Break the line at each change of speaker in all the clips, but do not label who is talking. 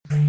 Hello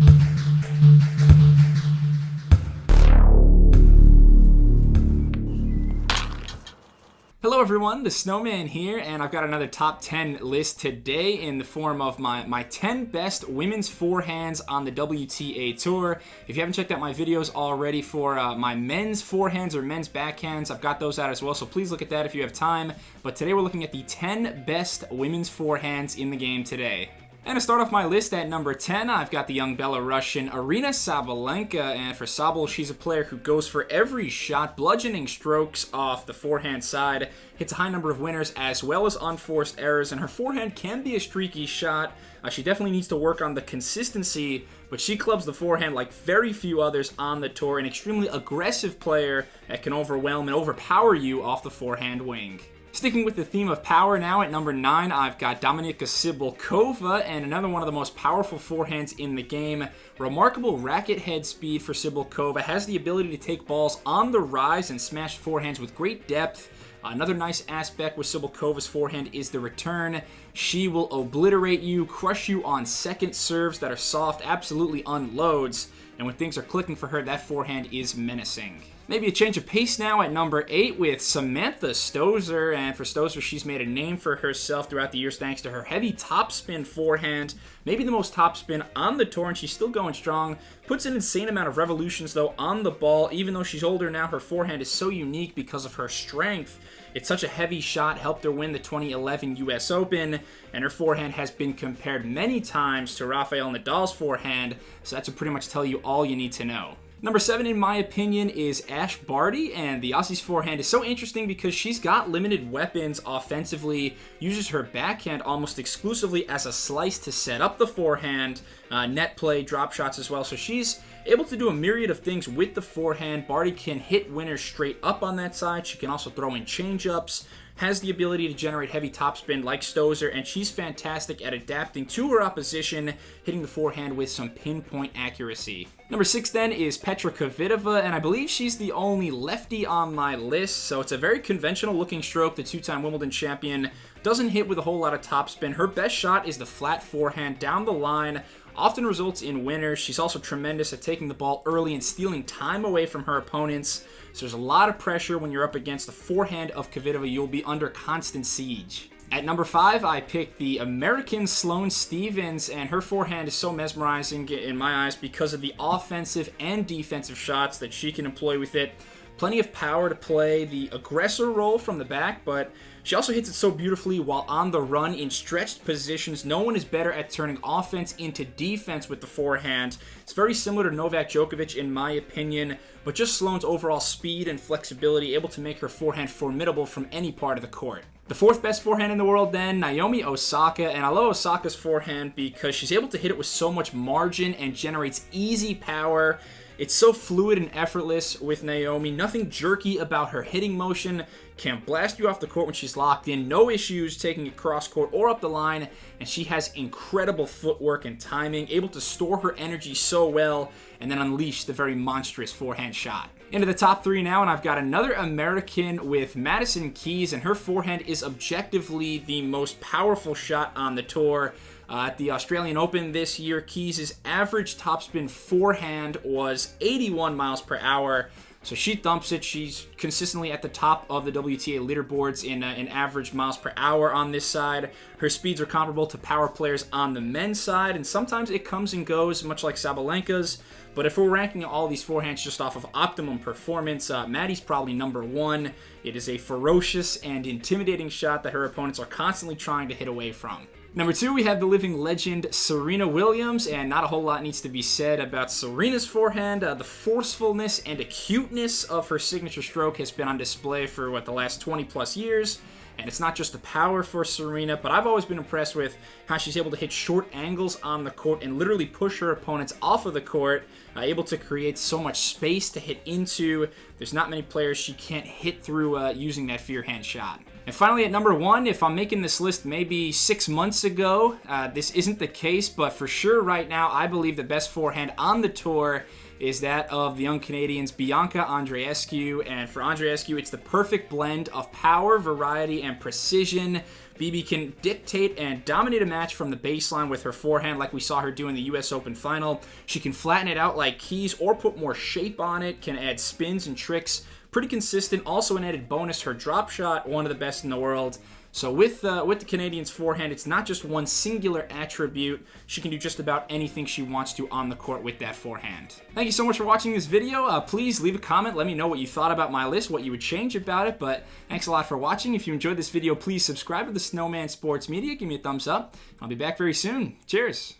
everyone, the Snowman here, and I've got another top 10 list today in the form of my 10 best women's forehands on the WTA Tour. If you haven't checked out my videos already for my men's forehands or men's backhands, I've got those out as well, so please look at that if you have time. But today we're looking at the 10 best women's forehands in the game today. And to start off my list at number 10, I've got the young Belarusian Aryna Sabalenka, and for Sabal, she's a player who goes for every shot, bludgeoning strokes off the forehand side, hits a high number of winners as well as unforced errors, and her forehand can be a streaky shot. She definitely needs to work on the consistency, but she clubs the forehand like very few others on the tour, an extremely aggressive player that can overwhelm and overpower you off the forehand wing. Sticking with the theme of power now, at number 9, I've got Dominika Cibulkova, and another one of the most powerful forehands in the game. Remarkable racket head speed for Cibulkova, has the ability to take balls on the rise and smash forehands with great depth. Another nice aspect with Cibulkova's forehand is the return. She will obliterate you, crush you on second serves that are soft, absolutely unloads. And when things are clicking for her, that forehand is menacing. Maybe a change of pace now at number 8 with Samantha Stosur. And for Stosur, she's made a name for herself throughout the years thanks to her heavy topspin forehand. Maybe the most topspin on the tour, and she's still going strong. Puts an insane amount of revolutions, though, on the ball. Even though she's older now, her forehand is so unique because of her strength. It's such a heavy shot, helped her win the 2011 US Open, and her forehand has been compared many times to Rafael Nadal's forehand, so that should pretty much tell you all you need to know. Number 7, in my opinion, is Ash Barty, and the Aussie's forehand is so interesting because she's got limited weapons offensively, uses her backhand almost exclusively as a slice to set up the forehand, net play, drop shots as well, so she's able to do a myriad of things with the forehand. Barty can hit winners straight up on that side. She can also throw in change-ups, has the ability to generate heavy topspin like Stosur, and she's fantastic at adapting to her opposition, hitting the forehand with some pinpoint accuracy. Number 6 then is Petra Kvitova, and I believe she's the only lefty on my list, so it's a very conventional looking stroke. The two-time Wimbledon champion doesn't hit with a whole lot of topspin. Her best shot is the flat forehand down the line, often results in winners. She's also tremendous at taking the ball early and stealing time away from her opponents. So there's a lot of pressure when you're up against the forehand of Kvitova. You'll be under constant siege. At number 5, I picked the American Sloane Stephens, and her forehand is so mesmerizing in my eyes because of the offensive and defensive shots that she can employ with it. Plenty of power to play the aggressor role from the back, but she also hits it so beautifully while on the run in stretched positions. No one is better at turning offense into defense with the forehand. It's very similar to Novak Djokovic in my opinion, but just Sloane's overall speed and flexibility, able to make her forehand formidable from any part of the court. The 4th best forehand in the world then, Naomi Osaka, and I love Osaka's forehand because she's able to hit it with so much margin and generates easy power. It's so fluid and effortless with Naomi, nothing jerky about her hitting motion, can blast you off the court when she's locked in, no issues taking it cross court or up the line, and she has incredible footwork and timing, able to store her energy so well and then unleash the very monstrous forehand shot. Into the top 3 now, and I've got another American with Madison Keys, and her forehand is objectively the most powerful shot on the tour. At the Australian Open this year, Keys' average topspin forehand was 81 miles per hour. So she thumps it. She's consistently at the top of the WTA leaderboards in average miles per hour on this side. Her speeds are comparable to power players on the men's side, and sometimes it comes and goes, much like Sabalenka's. But if we're ranking all these forehands just off of optimum performance, Maddie's probably number 1. It is a ferocious and intimidating shot that her opponents are constantly trying to hit away from. Number 2, we have the living legend Serena Williams, and not a whole lot needs to be said about Serena's forehand. The forcefulness and acuteness of her signature stroke has been on display for, the last 20 plus years. And it's not just the power for Serena, but I've always been impressed with how she's able to hit short angles on the court and literally push her opponents off of the court, able to create so much space to hit into. There's not many players she can't hit through using that forehand shot. And finally, at number 1, if I'm making this list maybe 6 months ago, this isn't the case, but for sure right now, I believe the best forehand on the tour is that of the young Canadians Bianca Andreescu, and for Andreescu, it's the perfect blend of power, variety, and precision. BB can dictate and dominate a match from the baseline with her forehand like we saw her do in the US Open final. She can flatten it out like keys or put more shape on it, can add spins and tricks. Pretty consistent. Also an added bonus, her drop shot, one of the best in the world. So with the Canadians' forehand, it's not just one singular attribute. She can do just about anything she wants to on the court with that forehand. Thank you so much for watching this video. Please leave a comment. Let me know what you thought about my list, what you would change about it. But thanks a lot for watching. If you enjoyed this video, please subscribe to the Snowman Sports Media. Give me a thumbs up. I'll be back very soon. Cheers.